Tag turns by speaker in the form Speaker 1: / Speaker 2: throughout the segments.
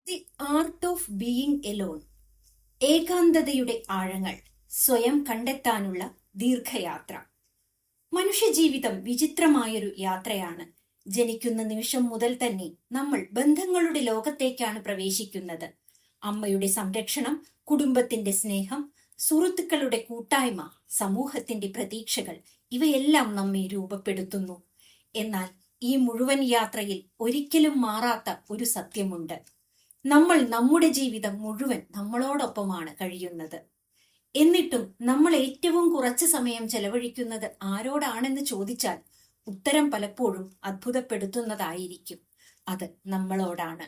Speaker 1: The art of being alone. ഏകാന്തതയുടെ ആഴങ്ങൾ സ്വയം കണ്ടെത്താനുള്ള ദീർഘയാത്ര. മനുഷ്യജീവിതം വിചിത്രമായൊരു യാത്രയാണ്. ജനിക്കുന്ന നിമിഷം മുതൽ തന്നെ നമ്മൾ ബന്ധങ്ങളുടെ ലോകത്തേക്കാണ് പ്രവേശിക്കുന്നത്. അമ്മയുടെ സംരക്ഷണം, കുടുംബത്തിന്റെ സ്നേഹം, സുഹൃത്തുക്കളുടെ കൂട്ടായ്മ, സമൂഹത്തിന്റെ പ്രതീക്ഷകൾ ഇവയെല്ലാം നമ്മെ രൂപപ്പെടുത്തുന്നു. എന്നാൽ ഈ മുഴുവൻ യാത്രയിൽ ഒരിക്കലും മാറാത്ത ഒരു സത്യമുണ്ട്. നമ്മൾ നമ്മുടെ ജീവിതം മുഴുവൻ നമ്മളോടൊപ്പമാണ് കഴിയുന്നത്. എന്നിട്ടും നമ്മൾ ഏറ്റവും കുറച്ച് സമയം ചെലവഴിക്കുന്നത് ആരോടാണെന്ന് ചോദിച്ചാൽ ഉത്തരം പലപ്പോഴും അത്ഭുതപ്പെടുത്തുന്നതായിരിക്കും. അത് നമ്മളോടാണ്.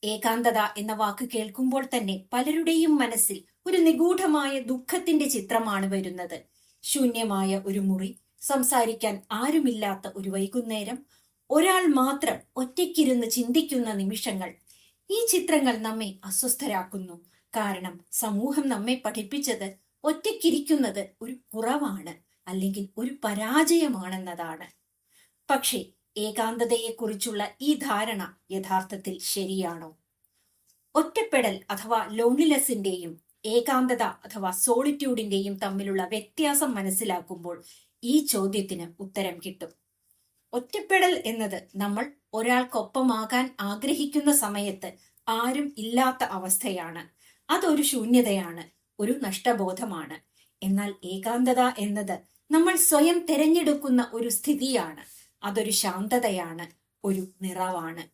Speaker 1: ഏകാന്തത എന്ന വാക്ക് കേൾക്കുമ്പോൾ തന്നെ പലരുടെയും മനസ്സിൽ ഒരു നിഗൂഢമായ ദുഃഖത്തിന്റെ ചിത്രമാണ് വരുന്നത്. ശൂന്യമായ ഒരു മുറി, സംസാരിക്കാൻ ആരുമില്ലാത്ത ഒരു വൈകുന്നേരം, ഒരാൾ മാത്രം ഒറ്റയ്ക്കിരുന്ന് ചിന്തിക്കുന്ന നിമിഷങ്ങൾ. ഈ ചിത്രങ്ങൾ നമ്മെ അസ്വസ്ഥരാക്കുന്നു. കാരണം സമൂഹം നമ്മെ പഠിപ്പിച്ചത് ഒറ്റയ്ക്കിരിക്കുന്നത് ഒരു കുറവാണ്, അല്ലെങ്കിൽ ഒരു പരാജയമാണെന്നതാണ്. പക്ഷേ ഏകാന്തതയെക്കുറിച്ചുള്ള ഈ ധാരണ യഥാർത്ഥത്തിൽ ശരിയാണോ? ഒറ്റപ്പെടൽ അഥവാ ലോൺലിനെസിന്റെയും ഏകാന്തത അഥവാ സോളിറ്റ്യൂഡിന്റെയും തമ്മിലുള്ള വ്യത്യാസം മനസ്സിലാക്കുമ്പോൾ ഈ ചോദ്യത്തിന് ഉത്തരം കിട്ടും. ഒറ്റപ്പെടൽ എന്നത് നമ്മൾ ഒരാൾക്കൊപ്പമാകാൻ ആഗ്രഹിക്കുന്ന സമയത്ത് ആരും ഇല്ലാത്ത അവസ്ഥയാണ്. അതൊരു ശൂന്യതയാണ്, ഒരു നഷ്ടബോധമാണ്. എന്നാൽ ഏകാന്തത എന്നത് നമ്മൾ സ്വയം തിരഞ്ഞെടുക്കുന്ന ഒരു സ്ഥിതിയാണ്. അതൊരു ശാന്തതയാണ്, ഒരു നിറവാണ്.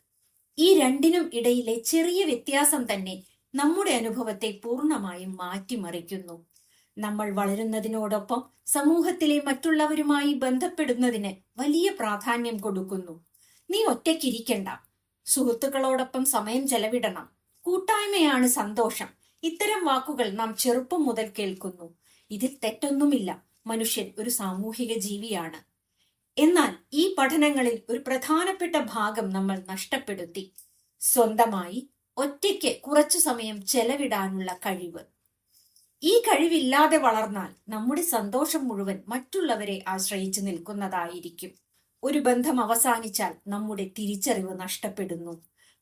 Speaker 1: ഈ രണ്ടിനും ഇടയിലെ ചെറിയ വ്യത്യാസം തന്നെ നമ്മുടെ അനുഭവത്തെ പൂർണ്ണമായും മാറ്റിമറിക്കുന്നു. നമ്മൾ വളരുന്നതിനോടൊപ്പം സമൂഹത്തിലെ മറ്റുള്ളവരുമായി ബന്ധപ്പെടുന്നതിന് വലിയ പ്രാധാന്യം കൊടുക്കുന്നു. നീ ഒറ്റയ്ക്കിരിക്കണ്ട, സുഹൃത്തുക്കളോടൊപ്പം സമയം ചെലവിടണം, കൂട്ടായ്മയാണ് സന്തോഷം. ഇത്തരം വാക്കുകൾ നാം ചെറുപ്പം മുതൽ കേൾക്കുന്നു. ഇതിൽ തെറ്റൊന്നുമില്ല. മനുഷ്യൻ ഒരു സാമൂഹിക ജീവിയാണ്. എന്നാൽ ഈ പഠനങ്ങളിൽ ഒരു പ്രധാനപ്പെട്ട ഭാഗം നമ്മൾ നഷ്ടപ്പെടുത്തി: സ്വന്തമായി ഒറ്റയ്ക്ക് കുറച്ചു സമയം ചെലവിടാനുള്ള കഴിവ്. ഈ കഴിവില്ലാതെ വളർന്നാൽ നമ്മുടെ സന്തോഷം മുഴുവൻ മറ്റുള്ളവരെ ആശ്രയിച്ചു നിൽക്കുന്നതായിരിക്കും. ഒരു ബന്ധം അവസാനിച്ചാൽ നമ്മുടെ തിരിച്ചറിവ് നഷ്ടപ്പെടുന്നു.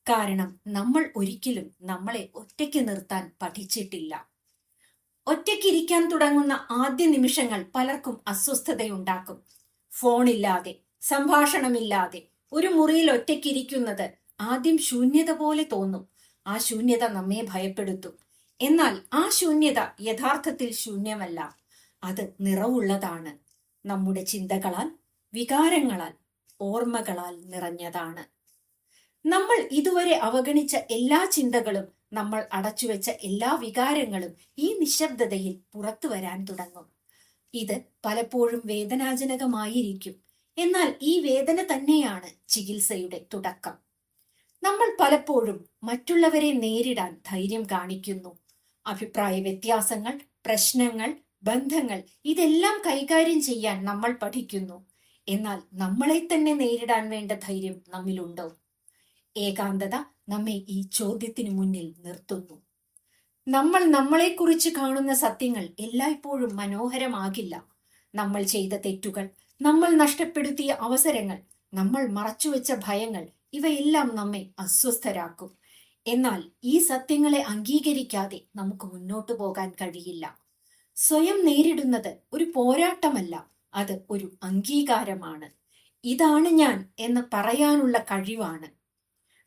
Speaker 1: കാരണം നമ്മൾ ഒരിക്കലും നമ്മളെ ഒറ്റയ്ക്ക് നിർത്താൻ പഠിച്ചിട്ടില്ല. ഒറ്റയ്ക്കിരിക്കാൻ തുടങ്ങുന്ന ആദ്യ നിമിഷങ്ങൾ പലർക്കും അസ്വസ്ഥതയുണ്ടാക്കും. ഫോണില്ലാതെ, സംഭാഷണമില്ലാതെ ഒരു മുറിയിൽ ഒറ്റയ്ക്കിരിക്കുന്നത് ആദ്യം ശൂന്യത പോലെ തോന്നും. ആ ശൂന്യത നമ്മെ ഭയപ്പെടുത്തും. എന്നാൽ ആ ശൂന്യത യഥാർത്ഥത്തിൽ ശൂന്യമല്ല, അത് നിറവുള്ളതാണ്. നമ്മുടെ ചിന്തകളാൽ, വികാരങ്ങളാൽ, ഓർമ്മകളാൽ നിറഞ്ഞതാണ്. നമ്മൾ ഇതുവരെ അവഗണിച്ച എല്ലാ ചിന്തകളും, നമ്മൾ അടച്ചുവെച്ച എല്ലാ വികാരങ്ങളും ഈ നിശബ്ദതയിൽ പുറത്തു വരാൻ തുടങ്ങും. ഇത് പലപ്പോഴും വേദനാജനകമായിരിക്കും. എന്നാൽ ഈ വേദന തന്നെയാണ് ചികിത്സയുടെ തുടക്കം. നമ്മൾ പലപ്പോഴും മറ്റുള്ളവരെ നേരിടാൻ ധൈര്യം കാണിക്കുന്നു. അഭിപ്രായ വ്യത്യാസങ്ങൾ, പ്രശ്നങ്ങൾ, ബന്ധങ്ങൾ ഇതെല്ലാം കൈകാര്യം ചെയ്യാൻ നമ്മൾ പഠിക്കുന്നു. എന്നാൽ നമ്മളെ തന്നെ നേരിടാൻ വേണ്ട ധൈര്യം നമ്മിലുണ്ടോ? ഏകാന്തത നമ്മെ ഈ ചോദ്യത്തിന് മുന്നിൽ നിർത്തുന്നു. നമ്മൾ നമ്മളെക്കുറിച്ച് കാണുന്ന സത്യങ്ങൾ എല്ലായ്പ്പോഴും മനോഹരമാകില്ല. നമ്മൾ ചെയ്ത തെറ്റുകൾ, നമ്മൾ നഷ്ടപ്പെടുത്തിയ അവസരങ്ങൾ, നമ്മൾ മറച്ചുവെച്ച ഭയങ്ങൾ ഇവയെല്ലാം നമ്മെ അസ്വസ്ഥരാക്കും. എന്നാൽ ഈ സത്യങ്ങളെ അംഗീകരിക്കാതെ നമുക്ക് മുന്നോട്ടു പോകാൻ കഴിയില്ല. സ്വയം നേരിടുന്നത് ഒരു പോരാട്ടമല്ല, അത് ഒരു അംഗീകാരമാണ്. ഇതാണ് ഞാൻ എന്ന് പറയാനുള്ള കഴിവാണ്.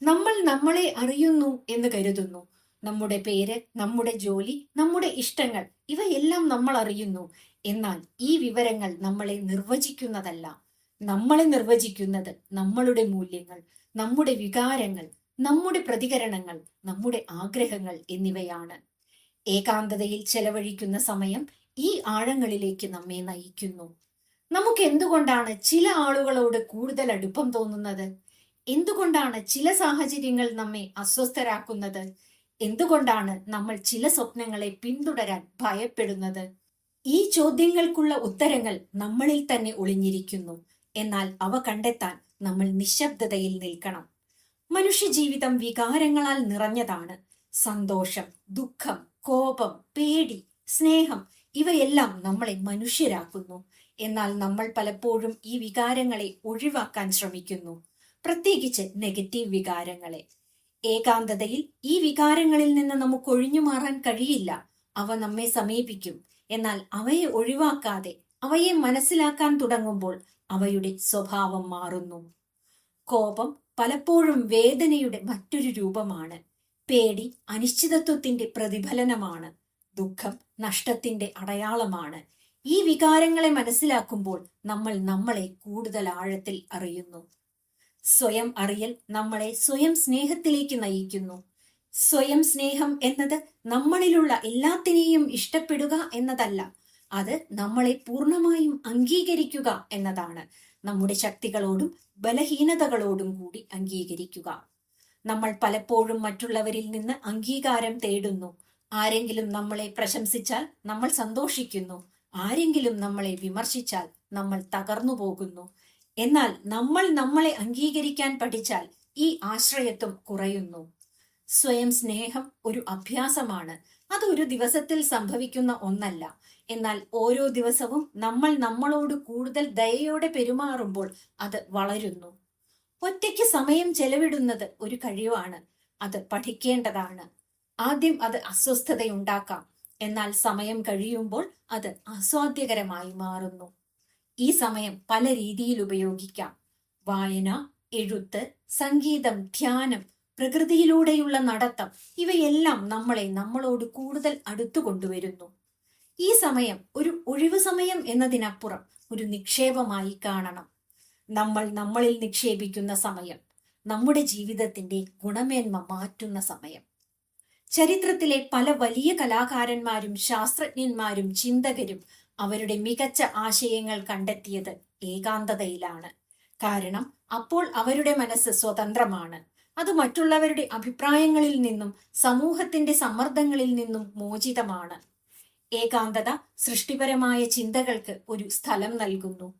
Speaker 1: നമ്മൾ നമ്മളെ അറിയുന്നു എന്ന് കരുതുന്നു. നമ്മുടെ പേര്, നമ്മുടെ ജോലി, നമ്മുടെ ഇഷ്ടങ്ങൾ ഇവയെല്ലാം നമ്മൾ അറിയുന്നു. എന്നാൽ ഈ വിവരങ്ങൾ നമ്മളെ നിർവചിക്കുന്നതല്ല. നമ്മളെ നിർവചിക്കുന്നത് നമ്മളുടെ മൂല്യങ്ങൾ, നമ്മുടെ വികാരങ്ങൾ, നമ്മുടെ പ്രതികരണങ്ങൾ, നമ്മുടെ ആഗ്രഹങ്ങൾ എന്നിവയാണ്. ഏകാന്തതയിൽ ചെലവഴിക്കുന്ന സമയം ഈ ആഴങ്ങളിലേക്ക് നമ്മെ നയിക്കുന്നു. നമുക്ക് എന്തുകൊണ്ടാണ് ചില ആളുകളോട് കൂടുതൽ അടുപ്പം തോന്നുന്നത്? എന്തുകൊണ്ടാണ് ചില സാഹചര്യങ്ങൾ നമ്മെ അസ്വസ്ഥരാക്കുന്നത്? എന്തുകൊണ്ടാണ് നമ്മൾ ചില സ്വപ്നങ്ങളെ പിന്തുടരാൻ ഭയപ്പെടുന്നത്? ഈ ചോദ്യങ്ങൾക്കുള്ള ഉത്തരങ്ങൾ നമ്മളിൽ തന്നെ ഒളിഞ്ഞിരിക്കുന്നു. എന്നാൽ അവ കണ്ടെത്താൻ നമ്മൾ നിശബ്ദതയിൽ നിൽക്കണം. മനുഷ്യജീവിതം വികാരങ്ങളാൽ നിറഞ്ഞതാണ്. സന്തോഷം, ദുഃഖം, കോപം, പേടി, സ്നേഹം ഇവയെല്ലാം നമ്മളെ മനുഷ്യരാക്കുന്നു. എന്നാൽ നമ്മൾ പലപ്പോഴും ഈ വികാരങ്ങളെ ഒഴിവാക്കാൻ ശ്രമിക്കുന്നു, പ്രത്യേകിച്ച് നെഗറ്റീവ് വികാരങ്ങളെ. ഏകാന്തതയിൽ ഈ വികാരങ്ങളിൽ നിന്ന് നമുക്ക് ഒഴിഞ്ഞു മാറാൻ കഴിയില്ല. അവ നമ്മെ സമീപിക്കും. എന്നാൽ അവയെ ഒഴിവാക്കാതെ അവയെ മനസ്സിലാക്കാൻ തുടങ്ങുമ്പോൾ അവയുടെ സ്വഭാവം മാറുന്നു. കോപം പലപ്പോഴും വേദനയുടെ മറ്റൊരു രൂപമാണ്. പേടി അനിശ്ചിതത്വത്തിന്റെ പ്രതിഫലനമാണ്. ദുഃഖം നഷ്ടത്തിന്റെ അടയാളമാണ്. ഈ വികാരങ്ങളെ മനസ്സിലാക്കുമ്പോൾ നമ്മൾ നമ്മളെ കൂടുതൽ ആഴത്തിൽ അറിയുന്നു. സ്വയം അറിയൽ നമ്മളെ സ്വയം സ്നേഹത്തിലേക്ക് നയിക്കുന്നു. സ്വയം സ്നേഹം എന്നത് നമ്മളിലുള്ള എല്ലാത്തിനെയും ഇഷ്ടപ്പെടുക എന്നതല്ല, അത് നമ്മളെ പൂർണ്ണമായും അംഗീകരിക്കുക എന്നതാണ്. നമ്മുടെ ശക്തികളോടും ബലഹീനതകളോടും കൂടി അംഗീകരിക്കുക. നമ്മൾ പലപ്പോഴും മറ്റുള്ളവരിൽ നിന്ന് അംഗീകാരം തേടുന്നു. ആരെങ്കിലും നമ്മളെ പ്രശംസിച്ചാൽ നമ്മൾ സന്തോഷിക്കുന്നു. ആരെങ്കിലും നമ്മളെ വിമർശിച്ചാൽ നമ്മൾ തകർന്നു പോകുന്നു. എന്നാൽ നമ്മൾ നമ്മളെ അംഗീകരിക്കാൻ പഠിച്ചാൽ ഈ ആശ്രയത്വം കുറയുന്നു. സ്വയം സ്നേഹം ഒരു അഭ്യാസമാണ്. അത് ഒരു ദിവസത്തിൽ സംഭവിക്കുന്ന ഒന്നല്ല. എന്നാൽ ഓരോ ദിവസവും നമ്മൾ നമ്മളോട് കൂടുതൽ ദയയോടെ പെരുമാറുമ്പോൾ അത് വളരുന്നു. ഒറ്റയ്ക്ക് സമയം ചെലവിടുന്നത് ഒരു കഴിവാണ്. അത് പഠിക്കേണ്ടതാണ്. ആദ്യം അത് അസ്വസ്ഥതയുണ്ടാക്കാം. എന്നാൽ സമയം കഴിയുമ്പോൾ അത് ആസ്വാദ്യകരമായി മാറുന്നു. ഈ സമയം പല രീതിയിൽ ഉപയോഗിക്കാം. വായന, എഴുത്ത്, സംഗീതം, ധ്യാനം, പ്രകൃതിയിലൂടെയുള്ള നടത്തം, ഇവയെല്ലാം നമ്മളെ നമ്മളോട് കൂടുതൽ അടുത്തു കൊണ്ടുവരുന്നു. ഈ സമയം ഒരു ഒഴിവു സമയം എന്നതിനപ്പുറം ഒരു നിക്ഷേപമായി കാണണം. നമ്മൾ നമ്മളിൽ നിക്ഷേപിക്കുന്ന സമയം നമ്മുടെ ജീവിതത്തിന്റെ ഗുണമേന്മ മാറ്റുന്ന സമയം. ചരിത്രത്തിലെ പല വലിയ കലാകാരന്മാരും ശാസ്ത്രജ്ഞന്മാരും ചിന്തകരും അവരുടെ മികച്ച ആശയങ്ങൾ കണ്ടെത്തിയത് ഏകാന്തതയിലാണ്. കാരണം അപ്പോൾ അവരുടെ മനസ്സ് സ്വതന്ത്രമാണ്. അത് മറ്റുള്ളവരുടെ അഭിപ്രായങ്ങളിൽ നിന്നും സമൂഹത്തിന്റെ സമ്മർദ്ദങ്ങളിൽ നിന്നും മോചിതമാണ്. ഏകാന്തത സൃഷ്ടിപരമായ ചിന്തകൾക്ക് ഒരു സ്ഥലം നൽകുന്നു.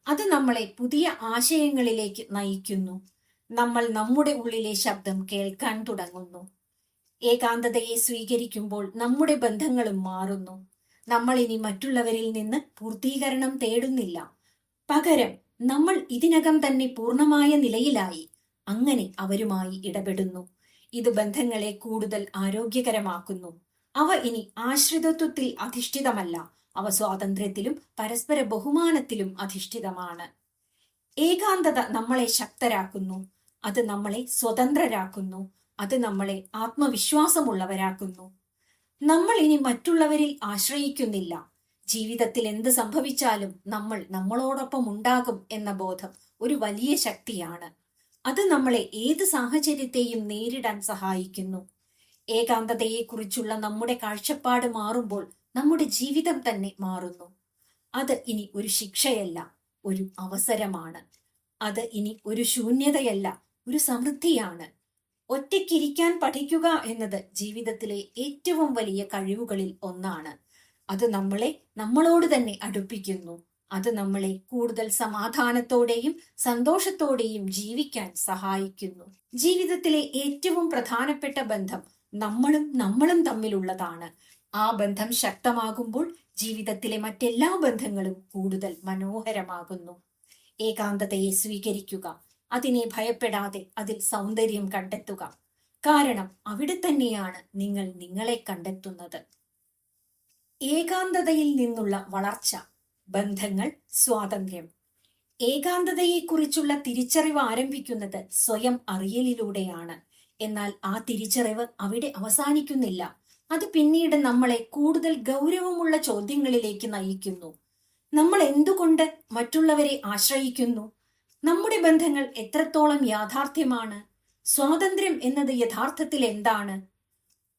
Speaker 1: അത് നമ്മളെ പുതിയ ആശയങ്ങളിലേക്ക് നയിക്കുന്നു. നമ്മൾ നമ്മുടെ ഉള്ളിലെ ശബ്ദം കേൾക്കാൻ തുടങ്ങുന്നു. ഏകാന്തതയെ സ്വീകരിക്കുമ്പോൾ നമ്മുടെ ബന്ധങ്ങളും മാറുന്നു. നമ്മൾ ഇനി മറ്റുള്ളവരിൽ നിന്ന് പൂർത്തീകരണം തേടുന്നില്ല. പകരം നമ്മൾ ഇതിനകം തന്നെ പൂർണ്ണമായ നിലയിലായി. അങ്ങനെ അവരുമായി ഇടപെടുന്നു. ഇത് ബന്ധങ്ങളെ കൂടുതൽ ആരോഗ്യകരമാക്കുന്നു. അവ ഇനി ആശ്രിതത്വത്തിൽ അധിഷ്ഠിതമല്ല. അവ സ്വാതന്ത്ര്യത്തിലും പരസ്പര ബഹുമാനത്തിലും അധിഷ്ഠിതമാണ്. ഏകാന്തത നമ്മളെ ശക്തരാക്കുന്നു. അത് നമ്മളെ സ്വതന്ത്രരാക്കുന്നു. അത് നമ്മളെ ആത്മവിശ്വാസമുള്ളവരാക്കുന്നു. നമ്മൾ ഇനി മറ്റുള്ളവരിൽ ആശ്രയിക്കുന്നില്ല. ജീവിതത്തിൽ എന്ത് സംഭവിച്ചാലും നമ്മൾ നമ്മളോടൊപ്പം ഉണ്ടാകും എന്ന ബോധം ഒരു വലിയ ശക്തിയാണ്. അത് നമ്മളെ ഏത് സാഹചര്യത്തെയും നേരിടാൻ സഹായിക്കുന്നു. ഏകാന്തതയെക്കുറിച്ചുള്ള നമ്മുടെ കാഴ്ചപ്പാട് മാറുമ്പോൾ നമ്മുടെ ജീവിതം തന്നെ മാറുന്നു. അത് ഇനി ഒരു ശിക്ഷയല്ല, ഒരു അവസരമാണ്. അത് ഇനി ഒരു ശൂന്യതയല്ല, ഒരു സമൃദ്ധിയാണ്. ഒറ്റയ്ക്കിരിക്കാൻ പഠിക്കുക എന്നത് ജീവിതത്തിലെ ഏറ്റവും വലിയ കഴിവുകളിൽ ഒന്നാണ്. അത് നമ്മളെ നമ്മളോട് തന്നെ അടുപ്പിക്കുന്നു. അത് നമ്മളെ കൂടുതൽ സമാധാനത്തോടെയും സന്തോഷത്തോടെയും ജീവിക്കാൻ സഹായിക്കുന്നു. ജീവിതത്തിലെ ഏറ്റവും പ്രധാനപ്പെട്ട ബന്ധം നമ്മളും തമ്മിലുള്ളതാണ്. ആ ബന്ധം ശക്തമാകുമ്പോൾ ജീവിതത്തിലെ മറ്റെല്ലാ ബന്ധങ്ങളും കൂടുതൽ മനോഹരമാകുന്നു. ഏകാന്തതയെ സ്വീകരിക്കുക. അതിനെ ഭയപ്പെടാതെ അതിൽ സൗന്ദര്യം കണ്ടെത്തുക. കാരണം അവിടെ തന്നെയാണ് നിങ്ങൾ നിങ്ങളെ കണ്ടെത്തുന്നത്. ഏകാന്തതയിൽ നിന്നുള്ള വളർച്ച, ബന്ധങ്ങൾ, സ്വാതന്ത്ര്യം. ഏകാന്തതയെക്കുറിച്ചുള്ള തിരിച്ചറിവ് ആരംഭിക്കുന്നത് സ്വയം അറിയലിലൂടെയാണ്. എന്നാൽ ആ തിരിച്ചറിവ് അവിടെ അവസാനിക്കുന്നില്ല. അത് പിന്നീട് നമ്മളെ കൂടുതൽ ഗൗരവമുള്ള ചോദ്യങ്ങളിലേക്ക് നയിക്കുന്നു. നമ്മൾ എന്തുകൊണ്ട് മറ്റുള്ളവരെ ആശ്രയിക്കുന്നു? നമ്മുടെ ബന്ധങ്ങൾ എത്രത്തോളം യാഥാർത്ഥ്യമാണ്? സ്വാതന്ത്ര്യം എന്നത് യഥാർത്ഥത്തിൽ എന്താണ്?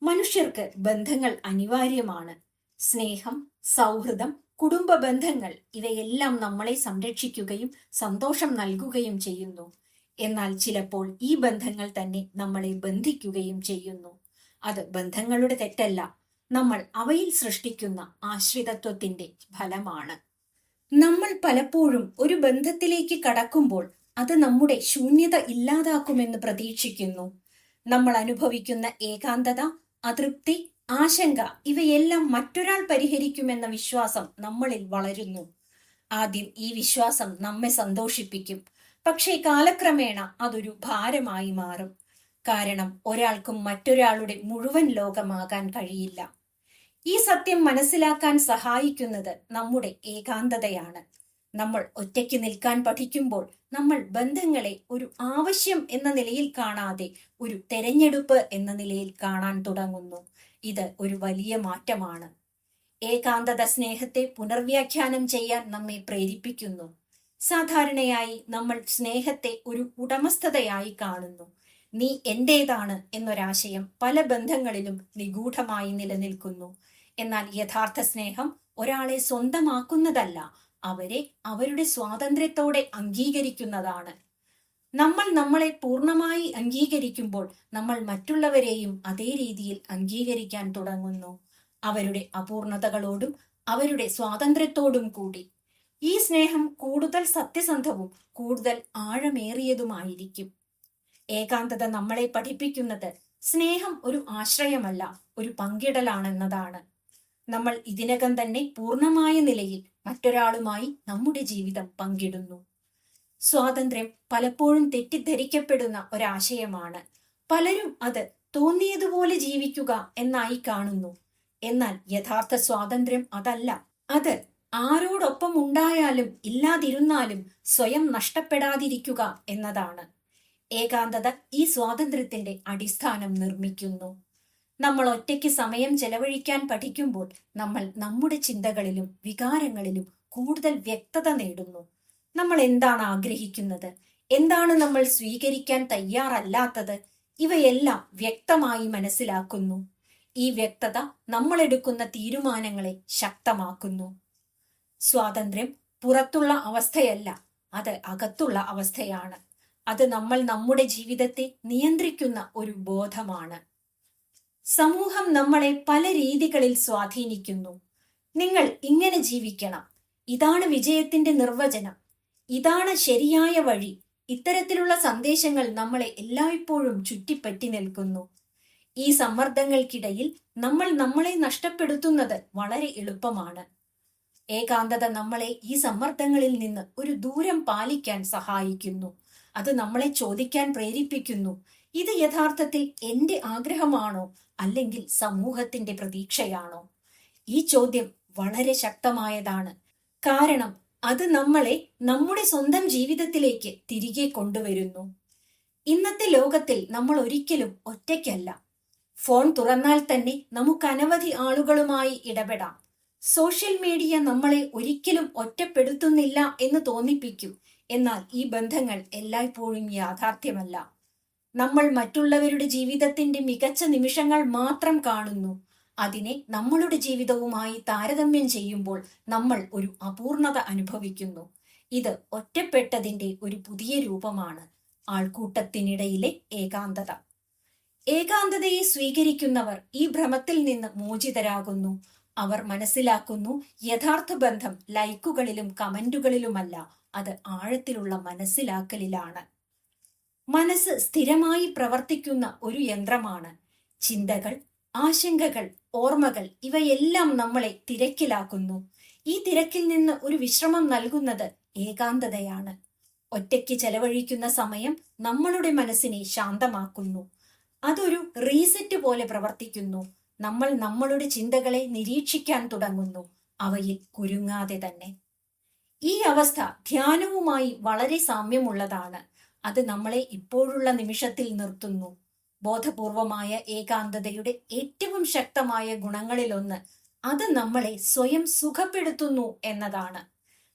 Speaker 1: മനുഷ്യർക്ക് ബന്ധങ്ങൾ അനിവാര്യമാണ്. സ്നേഹം, സൗഹൃദം, കുടുംബ ബന്ധങ്ങൾ ഇവയെല്ലാം നമ്മളെ സംരക്ഷിക്കുകയും സന്തോഷം നൽകുകയും ചെയ്യുന്നു. എന്നാൽ ചിലപ്പോൾ ഈ ബന്ധങ്ങൾ തന്നെ നമ്മളെ ബന്ധിക്കുകയും ചെയ്യുന്നു. അത് ബന്ധങ്ങളുടെ തെറ്റല്ല, നമ്മൾ അവയിൽ സൃഷ്ടിക്കുന്ന ആശ്രിതത്വത്തിന്റെ ഫലമാണ്. നമ്മൾ പലപ്പോഴും ഒരു ബന്ധത്തിലേക്ക് കടക്കുമ്പോൾ അത് നമ്മുടെ ശൂന്യത ഇല്ലാതാക്കുമെന്ന് പ്രതീക്ഷിക്കുന്നു. നമ്മൾ അനുഭവിക്കുന്ന ഏകാന്തത, അതൃപ്തി, ആശങ്ക ഇവയെല്ലാം മറ്റൊരാൾ പരിഹരിക്കുമെന്ന വിശ്വാസം നമ്മളിൽ വളരുന്നു. ആദ്യം ഈ വിശ്വാസം നമ്മെ സന്തോഷിപ്പിക്കും. പക്ഷേ കാലക്രമേണ അതൊരു ഭാരമായി മാറും. കാരണം ഒരാൾക്കും മറ്റൊരാളുടെ മുഴുവൻ ലോകമാകാൻ കഴിയില്ല. ഈ സത്യം മനസ്സിലാക്കാൻ സഹായിക്കുന്നത് നമ്മുടെ ഏകാന്തതയാണ്. നമ്മൾ ഒറ്റയ്ക്ക് നിൽക്കാൻ പഠിക്കുമ്പോൾ നമ്മൾ ബന്ധങ്ങളെ ഒരു ആവശ്യം എന്ന നിലയിൽ കാണാതെ ഒരു തെരഞ്ഞെടുപ്പ് എന്ന നിലയിൽ കാണാൻ തുടങ്ങുന്നു. ഇത് ഒരു വലിയ മാറ്റമാണ്. ഏകാന്തത സ്നേഹത്തെ പുനർവ്യാഖ്യാനം ചെയ്യാൻ നമ്മെ പ്രേരിപ്പിക്കുന്നു. സാധാരണയായി നമ്മൾ സ്നേഹത്തെ ഒരു ഉടമസ്ഥതയായി കാണുന്നു. നീ എന്റേതാണ് എന്നൊരാശയം പല ബന്ധങ്ങളിലും നിഗൂഢമായി നിലനിൽക്കുന്നു. എന്നാൽ യഥാർത്ഥ സ്നേഹം ഒരാളെ സ്വന്തമാക്കുന്നതല്ല, അവരെ അവരുടെ സ്വാതന്ത്ര്യത്തോടെ അംഗീകരിക്കുന്നതാണ്. നമ്മൾ നമ്മളെ പൂർണ്ണമായി അംഗീകരിക്കുമ്പോൾ നമ്മൾ മറ്റുള്ളവരെയും അതേ രീതിയിൽ അംഗീകരിക്കാൻ തുടങ്ങുന്നു, അവരുടെ അപൂർണതകളോടും അവരുടെ സ്വാതന്ത്ര്യത്തോടും കൂടി. ഈ സ്നേഹം കൂടുതൽ സത്യസന്ധവും കൂടുതൽ ആഴമേറിയതുമായിരിക്കും. ഏകാന്തത നമ്മളെ പഠിപ്പിക്കുന്നത് സ്നേഹം ഒരു ആശ്രയമല്ല, ഒരു പങ്കിടലാണെന്നതാണ്. നമ്മൾ ഇതിനകം തന്നെ പൂർണ്ണമായ നിലയിൽ മറ്റൊരാളുമായി നമ്മുടെ ജീവിതം പങ്കിടുന്നു. സ്വാതന്ത്ര്യം പലപ്പോഴും തെറ്റിദ്ധരിക്കപ്പെടുന്ന ഒരാശയമാണ്. പലരും അത് തോന്നിയതുപോലെ ജീവിക്കുക എന്നായി കാണുന്നു. എന്നാൽ യഥാർത്ഥ സ്വാതന്ത്ര്യം അതല്ല. അത് ആരോടൊപ്പം ഉണ്ടായാലും ഇല്ലാതിരുന്നാലും സ്വയം നഷ്ടപ്പെടാതിരിക്കുക എന്നതാണ്. ഏകാന്തത ഈ സ്വാതന്ത്ര്യത്തിന്റെ അടിസ്ഥാനം നിർമ്മിക്കുന്നു. നമ്മൾ ഒറ്റയ്ക്ക് സമയം ചെലവഴിക്കാൻ പഠിക്കുമ്പോൾ നമ്മൾ നമ്മുടെ ചിന്തകളിലും വികാരങ്ങളിലും കൂടുതൽ വ്യക്തത നേടുന്നു. നമ്മൾ എന്താണ് ആഗ്രഹിക്കുന്നത്, എന്താണ് നമ്മൾ സ്വീകരിക്കാൻ തയ്യാറല്ലാത്തത്, ഇവയെല്ലാം വ്യക്തമായി മനസ്സിലാക്കുന്നു. ഈ വ്യക്തത നമ്മൾ എടുക്കുന്ന തീരുമാനങ്ങളെ ശക്തമാക്കുന്നു. സ്വാതന്ത്ര്യം പുറത്തുള്ള അവസ്ഥയല്ല, അത് അകത്തുള്ള അവസ്ഥയാണ്. അത് നമ്മൾ നമ്മുടെ ജീവിതത്തെ നിയന്ത്രിക്കുന്ന ഒരു ബോധമാണ്. സമൂഹം നമ്മളെ പല രീതികളിൽ സ്വാധീനിക്കുന്നു. നിങ്ങൾ ഇങ്ങനെ ജീവിക്കണം, ഇതാണ് വിജയത്തിന്റെ നിർവചനം, ഇതാണ് ശരിയായ വഴി. ഇത്തരത്തിലുള്ള സന്ദേശങ്ങൾ നമ്മളെ എല്ലായ്പ്പോഴും ചുറ്റിപ്പറ്റി നിൽക്കുന്നു. ഈ സമ്മർദ്ദങ്ങൾക്കിടയിൽ നമ്മൾ നമ്മളെ നഷ്ടപ്പെടുത്തുന്നത് വളരെ എളുപ്പമാണ്. ഏകാന്തത നമ്മളെ ഈ സമ്മർദ്ദങ്ങളിൽ നിന്ന് ഒരു ദൂരം പാലിക്കാൻ സഹായിക്കുന്നു. അത് നമ്മളെ ചോദിക്കാൻ പ്രേരിപ്പിക്കുന്നു, ഇത് യഥാർത്ഥത്തിൽ എന്റെ ആഗ്രഹമാണോ അല്ലെങ്കിൽ സമൂഹത്തിന്റെ പ്രതീക്ഷയാണോ? ഈ ചോദ്യം വളരെ ശക്തമായതാണ്, കാരണം അത് നമ്മളെ നമ്മുടെ സ്വന്തം ജീവിതത്തിലേക്ക് തിരികെ കൊണ്ടുവരുന്നു. ഇന്നത്തെ ലോകത്തിൽ നമ്മൾ ഒരിക്കലും ഒറ്റയ്ക്കല്ല. ഫോൺ തുറന്നാൽ തന്നെ നമുക്ക് അനവധി ആളുകളുമായി ഇടപെടാം. സോഷ്യൽ മീഡിയ നമ്മളെ ഒരിക്കലും ഒറ്റപ്പെടുത്തുന്നില്ല എന്ന് തോന്നിപ്പിക്കും. എന്നാൽ ഈ ബന്ധങ്ങൾ എല്ലായ്പ്പോഴും യാഥാർത്ഥ്യമല്ല. നമ്മൾ മറ്റുള്ളവരുടെ ജീവിതത്തിന്റെ മികച്ച നിമിഷങ്ങൾ മാത്രം കാണുന്നു. അതിനെ നമ്മളുടെ ജീവിതവുമായി താരതമ്യം ചെയ്യുമ്പോൾ നമ്മൾ ഒരു അപൂർണത അനുഭവിക്കുന്നു. ഇത് ഒറ്റപ്പെട്ടതിന്റെ ഒരു പുതിയ രൂപമാണ്, ആൾക്കൂട്ടത്തിനിടയിലെ ഏകാന്തത. ഏകാന്തതയെ സ്വീകരിക്കുന്നവർ ഈ ഭ്രമത്തിൽ നിന്ന് മോചിതരാകുന്നു. അവർ മനസ്സിലാക്കുന്നു, യഥാർത്ഥ ബന്ധം ലൈക്കുകളിലും കമന്റുകളിലുമല്ല, അത് ആഴത്തിലുള്ള മനസ്സിലാക്കലിലാണ്. മനസ്സ് സ്ഥിരമായി പ്രവർത്തിക്കുന്ന ഒരു യന്ത്രമാണ്. ചിന്തകൾ, ആശങ്കകൾ, ഓർമ്മകൾ ഇവയെല്ലാം നമ്മളെ തിരക്കിലാക്കുന്നു. ഈ തിരക്കിൽ നിന്ന് ഒരു വിശ്രമം നൽകുന്നത് ഏകാന്തതയാണ്. ഒറ്റയ്ക്ക് ചെലവഴിക്കുന്ന സമയം നമ്മളുടെ മനസ്സിനെ ശാന്തമാക്കുന്നു. അതൊരു റീസെറ്റ് പോലെ പ്രവർത്തിക്കുന്നു. നമ്മൾ നമ്മളുടെ ചിന്തകളെ നിരീക്ഷിക്കാൻ തുടങ്ങുന്നു, അവയിൽ കുരുങ്ങാതെ തന്നെ. ഈ അവസ്ഥ ധ്യാനവുമായി വളരെ സാമ്യമുള്ളതാണ്. അത് നമ്മളെ ഇപ്പോഴുള്ള നിമിഷത്തിൽ നിർത്തുന്നു. ബോധപൂർവമായ ഏകാന്തതയുടെ ഏറ്റവും ശക്തമായ ഗുണങ്ങളിലൊന്ന് അത് നമ്മളെ സ്വയം സുഖപ്പെടുത്തുന്നു എന്നതാണ്.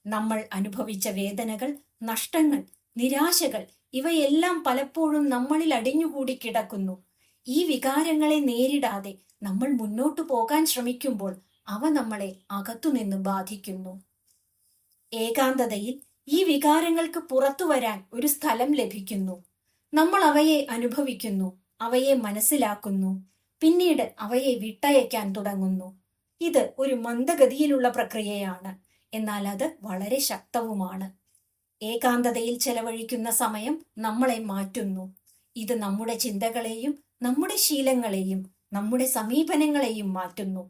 Speaker 1: നമ്മൾ അനുഭവിച്ച വേദനകൾ, നഷ്ടങ്ങൾ, നിരാശകൾ ഇവയെല്ലാം പലപ്പോഴും നമ്മളിൽ അടിഞ്ഞുകൂടി കിടക്കുന്നു. ഈ വികാരങ്ങളെ നേരിടാതെ നമ്മൾ മുന്നോട്ടു പോകാൻ ശ്രമിക്കുമ്പോൾ അവ നമ്മളെ അകത്തുനിന്ന് ബാധിക്കുന്നു. ഏകാന്തതയിൽ ഈ വികാരങ്ങൾക്ക് പുറത്തു വരാൻ ഒരു സ്ഥലം ലഭിക്കുന്നു. നമ്മൾ അവയെ അനുഭവിക്കുന്നു, അവയെ മനസ്സിലാക്കുന്നു, പിന്നീട് അവയെ വിട്ടയക്കാൻ തുടങ്ങുന്നു. ഇത് ഒരു മന്ദഗതിയിലുള്ള പ്രക്രിയയാണ്, എന്നാൽ അത് വളരെ ശക്തവുമാണ്. ഏകാന്തതയിൽ ചെലവഴിക്കുന്ന സമയം നമ്മളെ മാറ്റുന്നു. ഇത് നമ്മുടെ ചിന്തകളെയും നമ്മുടെ ശീലങ്ങളെയും നമ്മുടെ സമീപനങ്ങളെയും മാറ്റുന്നു.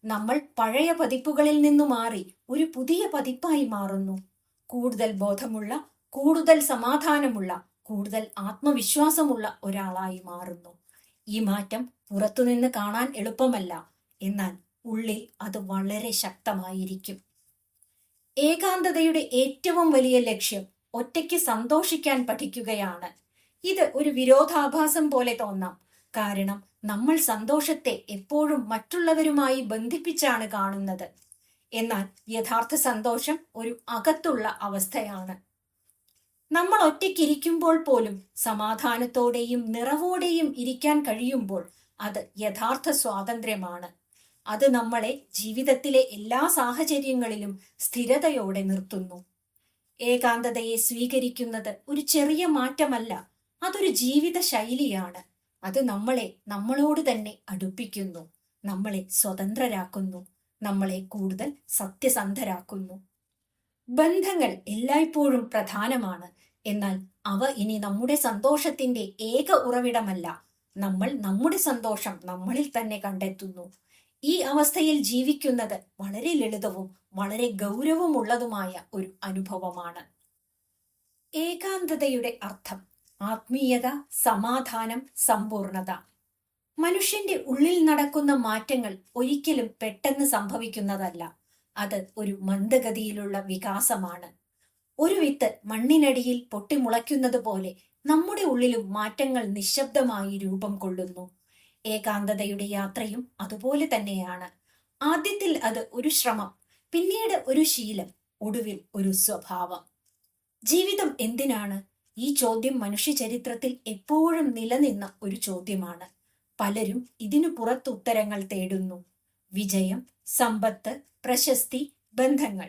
Speaker 1: നമ്മൾ പഴയ പതിപ്പുകളിൽ നിന്നു മാറി ഒരു പുതിയ പതിപ്പായി മാറുന്നു. കൂടുതൽ ബോധമുള്ള, കൂടുതൽ സമാധാനമുള്ള, കൂടുതൽ ആത്മവിശ്വാസമുള്ള ഒരാളായി മാറുന്നു. ഈ മാറ്റം പുറത്തുനിന്ന് കാണാൻ എളുപ്പമല്ല, എന്നാൽ ഉള്ളിൽ അത് വളരെ ശക്തമായിരിക്കും. ഏകാന്തതയുടെ ഏറ്റവും വലിയ ലക്ഷ്യം ഒറ്റയ്ക്ക് സന്തോഷിക്കാൻ പഠിക്കുകയാണ്. ഇത് ഒരു വിരോധാഭാസം പോലെ തോന്നാം, കാരണം നമ്മൾ സന്തോഷത്തെ എപ്പോഴും മറ്റുള്ളവരുമായി ബന്ധിപ്പിച്ചാണ് കാണുന്നത്. എന്നാൽ യഥാർത്ഥ സന്തോഷം ഒരു അകത്തുള്ള അവസ്ഥയാണ്. നമ്മൾ ഒറ്റയ്ക്കിരിക്കുമ്പോൾ പോലും സമാധാനത്തോടെയും നിറവോടെയും ഇരിക്കാൻ കഴിയുമ്പോൾ അത് യഥാർത്ഥ സ്വാതന്ത്ര്യമാണ്. അത് നമ്മളെ ജീവിതത്തിലെ എല്ലാ സാഹചര്യങ്ങളിലും സ്ഥിരതയോടെ നിർത്തുന്നു. ഏകാന്തതയെ സ്വീകരിക്കുന്നത് ഒരു ചെറിയ മാറ്റമല്ല, അതൊരു ജീവിത ശൈലിയാണ്. അത് നമ്മളെ നമ്മളോട് തന്നെ അടുപ്പിക്കുന്നു, നമ്മളെ സ്വതന്ത്രരാക്കുന്നു, നമ്മളെ കൂടുതൽ സത്യസന്ധരാക്കുന്നു. ബന്ധങ്ങൾ എല്ലായ്പ്പോഴും പ്രധാനമാണ്, എന്നാൽ അവ ഇനി നമ്മുടെ സന്തോഷത്തിന്റെ ഏക ഉറവിടമല്ല. നമ്മൾ നമ്മുടെ സന്തോഷം നമ്മളിൽ തന്നെ കണ്ടെത്തുന്നു. ഈ അവസ്ഥയിൽ ജീവിക്കുന്നത് വളരെ ലളിതവും വളരെ ഗൗരവമുള്ളതുമായ ഒരു അനുഭവമാണ്. ഏകാന്തതയുടെ അർത്ഥം ആത്മീയത, സമാധാനം, സമ്പൂർണത. മനുഷ്യന്റെ ഉള്ളിൽ നടക്കുന്ന മാറ്റങ്ങൾ ഒരിക്കലും പെട്ടെന്ന് സംഭവിക്കുന്നതല്ല. അത് ഒരു മന്ദഗതിയിലുള്ള വികാസമാണ്. ഒരു വിത്ത് മണ്ണിനടിയിൽ പൊട്ടിമുളയ്ക്കുന്നത് പോലെ നമ്മുടെ ഉള്ളിലും മാറ്റങ്ങൾ നിശബ്ദമായി രൂപം കൊള്ളുന്നു. ഏകാന്തതയുടെ യാത്രയും അതുപോലെ തന്നെയാണ്. ആദ്യത്തിൽ അത് ഒരു ശ്രമം, പിന്നീട് ഒരു ശീലം, ഒടുവിൽ ഒരു സ്വഭാവം. ജീവിതം എന്തിനാണ്? ഈ ചോദ്യം മനുഷ്യ ചരിത്രത്തിൽ എപ്പോഴും നിലനിന്ന ഒരു ചോദ്യമാണ്. പലരും ഇതിനു പുറത്തുത്തരങ്ങൾ തേടുന്നു. വിജയം, സമ്പത്ത്, പ്രശസ്തി, ബന്ധങ്ങൾ.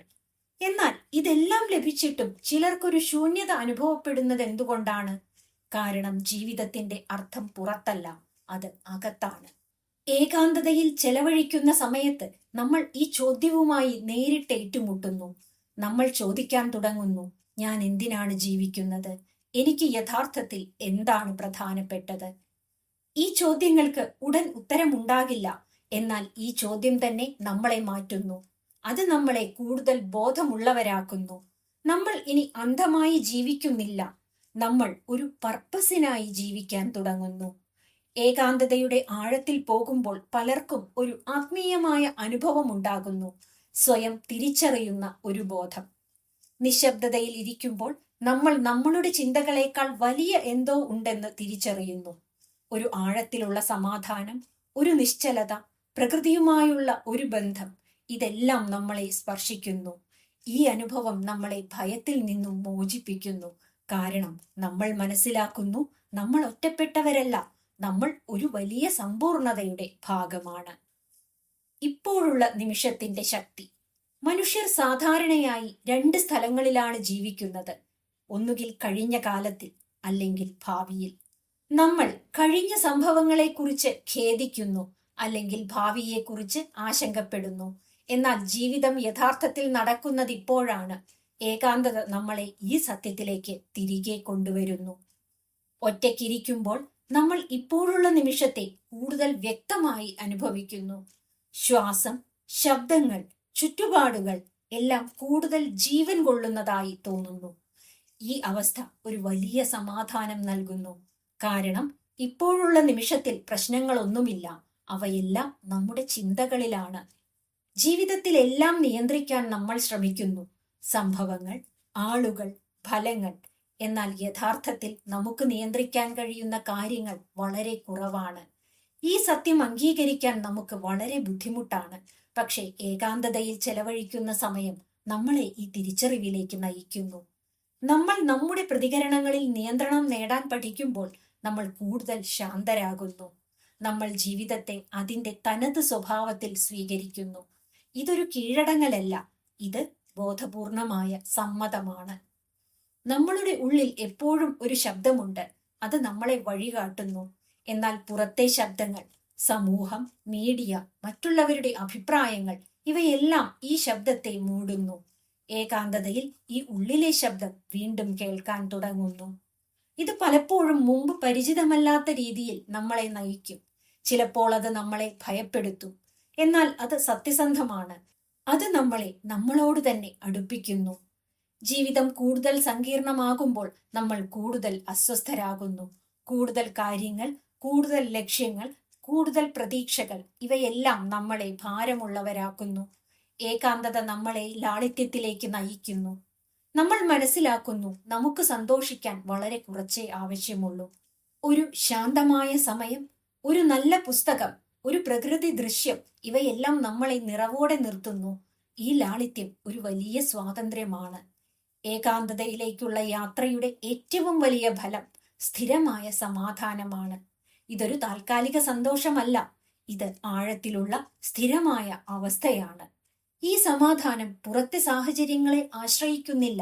Speaker 1: എന്നാൽ ഇതെല്ലാം ലഭിച്ചിട്ടും ചിലർക്കൊരു ശൂന്യത അനുഭവപ്പെടുന്നത് എന്തുകൊണ്ടാണ്? കാരണം ജീവിതത്തിന്റെ അർത്ഥം പുറത്തല്ല, അത് അകത്താണ്. ഏകാന്തതയിൽ ചെലവഴിക്കുന്ന സമയത്ത് നമ്മൾ ഈ ചോദ്യവുമായി നേരിട്ട് ഏറ്റുമുട്ടുന്നു. നമ്മൾ ചോദിക്കാൻ തുടങ്ങുന്നു, ഞാൻ എന്തിനാണ് ജീവിക്കുന്നത്? എനിക്ക് യഥാർത്ഥത്തിൽ എന്താണ് പ്രധാനപ്പെട്ടത്? ഈ ചോദ്യങ്ങൾക്ക് ഉടൻ ഉത്തരമുണ്ടാകില്ല, എന്നാൽ ഈ ചോദ്യം തന്നെ നമ്മളെ മാറ്റുന്നു. അത് നമ്മളെ കൂടുതൽ ബോധമുള്ളവരാക്കുന്നു. നമ്മൾ ഇനി അന്ധമായി ജീവിക്കുന്നില്ല, നമ്മൾ ഒരു പർപ്പസിനായി ജീവിക്കാൻ തുടങ്ങുന്നു. ഏകാന്തതയുടെ ആഴത്തിൽ പോകുമ്പോൾ പലർക്കും ഒരു ആത്മീയമായ അനുഭവം ഉണ്ടാകുന്നു, സ്വയം തിരിച്ചറിയുന്ന ഒരു ബോധം. നിശബ്ദതയിൽ ഇരിക്കുമ്പോൾ നമ്മൾ നമ്മളുടെ ചിന്തകളേക്കാൾ വലിയ എന്തോ ഉണ്ടെന്ന് തിരിച്ചറിയുന്നു. ഒരു ആഴത്തിലുള്ള സമാധാനം, ഒരു നിശ്ചലത, പ്രകൃതിയുമായുള്ള ഒരു ബന്ധം, ഇതെല്ലാം നമ്മളെ സ്പർശിക്കുന്നു. ഈ അനുഭവം നമ്മളെ ഭയത്തിൽ നിന്നും മോചിപ്പിക്കുന്നു. കാരണം നമ്മൾ മനസ്സിലാക്കുന്നു, നമ്മൾ ഒറ്റപ്പെട്ടവരല്ല, നമ്മൾ ഒരു വലിയ സമ്പൂർണതയുടെ ഭാഗമാണ്. ഇപ്പോഴുള്ള നിമിഷത്തിന്റെ ശക്തി. മനുഷ്യർ സാധാരണയായി 2 സ്ഥലങ്ങളിലാണ് ജീവിക്കുന്നത്. ഒന്നുകിൽ കഴിഞ്ഞ കാലത്തിൽ, അല്ലെങ്കിൽ ഭാവിയിൽ. നമ്മൾ കഴിഞ്ഞ സംഭവങ്ങളെക്കുറിച്ച് ഖേദിക്കുന്നു, അല്ലെങ്കിൽ ഭാവിയെക്കുറിച്ച് ആശങ്കപ്പെടുന്നു. എന്നാൽ ജീവിതം യഥാർത്ഥത്തിൽ നടക്കുന്നത് ഇപ്പോഴാണ്. ഏകാന്തത നമ്മളെ ഈ സത്യത്തിലേക്ക് തിരികെ കൊണ്ടുവരുന്നു. ഒറ്റയ്ക്കിരിക്കുമ്പോൾ നമ്മൾ ഇപ്പോഴുള്ള നിമിഷത്തെ കൂടുതൽ വ്യക്തമായി അനുഭവിക്കുന്നു. ശ്വാസം, ശബ്ദങ്ങൾ, ചുറ്റുപാടുകൾ എല്ലാം കൂടുതൽ ജീവൻ കൊള്ളുന്നതായി തോന്നുന്നു. ഈ അവസ്ഥ ഒരു വലിയ സമാധാനം നൽകുന്നു. കാരണം ഇപ്പോഴുള്ള നിമിഷത്തിൽ പ്രശ്നങ്ങളൊന്നുമില്ല, അവയെല്ലാം നമ്മുടെ ചിന്തകളിലാണ്. ജീവിതത്തിലെല്ലാം നിയന്ത്രിക്കാൻ നമ്മൾ ശ്രമിക്കുന്നു, സംഭവങ്ങൾ, ആളുകൾ, ഫലങ്ങൾ. എന്നാൽ യഥാർത്ഥത്തിൽ നമുക്ക് നിയന്ത്രിക്കാൻ കഴിയുന്ന കാര്യങ്ങൾ വളരെ കുറവാണ്. ഈ സത്യം അംഗീകരിക്കാൻ നമുക്ക് വളരെ ബുദ്ധിമുട്ടാണ്. പക്ഷേ ഏകാന്തതയിൽ ചെലവഴിക്കുന്ന സമയം നമ്മളെ ഈ തിരിച്ചറിവിലേക്ക് നയിക്കുന്നു. നമ്മൾ നമ്മുടെ പ്രതികരണങ്ങളിൽ നിയന്ത്രണം നേടാൻ പഠിക്കുമ്പോൾ നമ്മൾ കൂടുതൽ ശാന്തരാകുന്നു. നമ്മൾ ജീവിതത്തെ അതിന്റെ തനത് സ്വഭാവത്തിൽ സ്വീകരിക്കുന്നു. ഇതൊരു കീഴടങ്ങലല്ല, ഇത് ബോധപൂർണമായ സമ്മതമാണ്. നമ്മളുടെ ഉള്ളിൽ എപ്പോഴും ഒരു ശബ്ദമുണ്ട്, അത് നമ്മളെ വഴികാട്ടുന്നു. എന്നാൽ പുറത്തെ ശബ്ദങ്ങൾ, സമൂഹം, മീഡിയ, മറ്റുള്ളവരുടെ അഭിപ്രായങ്ങൾ, ഇവയെല്ലാം ഈ ശബ്ദത്തെ മൂടുന്നു. ഏകാന്തതയിൽ ഈ ഉള്ളിലെ ശബ്ദം വീണ്ടും കേൾക്കാൻ തുടങ്ങുന്നു. ഇത് പലപ്പോഴും മുമ്പ് പരിചിതമല്ലാത്ത രീതിയിൽ നമ്മളെ നയിക്കും. ചിലപ്പോൾ അത് നമ്മളെ ഭയപ്പെടുത്തും, എന്നാൽ അത് സത്യസന്ധമാണ്. അത് നമ്മളെ നമ്മളോട് തന്നെ അടുപ്പിക്കുന്നു. ജീവിതം കൂടുതൽ സങ്കീർണമാകുമ്പോൾ നമ്മൾ കൂടുതൽ അസ്വസ്ഥരാകുന്നു. കൂടുതൽ കാര്യങ്ങൾ, കൂടുതൽ ലക്ഷ്യങ്ങൾ, കൂടുതൽ പ്രതീക്ഷകൾ, ഇവയെല്ലാം നമ്മളെ ഭാരമുള്ളവരാക്കുന്നു. ഏകാന്തത നമ്മളെ ലാളിത്യത്തിലേക്ക് നയിക്കുന്നു. നമ്മൾ മനസ്സിലാക്കുന്നു നമുക്ക് സന്തോഷിക്കാൻ വളരെ കുറച്ചേ ആവശ്യമുള്ളൂ. ഒരു ശാന്തമായ സമയം, ഒരു നല്ല പുസ്തകം, ഒരു പ്രകൃതി ദൃശ്യം, ഇവയെല്ലാം നമ്മളെ നിറവോടെ നിർത്തുന്നു. ഈ ലാളിത്യം ഒരു വലിയ സ്വാതന്ത്ര്യമാണ്. ഏകാന്തതയിലേക്കുള്ള യാത്രയുടെ ഏറ്റവും വലിയ ഫലം സ്ഥിരമായ സമാധാനമാണ്. ഇതൊരു താൽക്കാലിക സന്തോഷമല്ല, ഇത് ആഴത്തിലുള്ള സ്ഥിരമായ അവസ്ഥയാണ്. ഈ സമാധാനം പുറത്തെ സാഹചര്യങ്ങളെ ആശ്രയിക്കുന്നില്ല.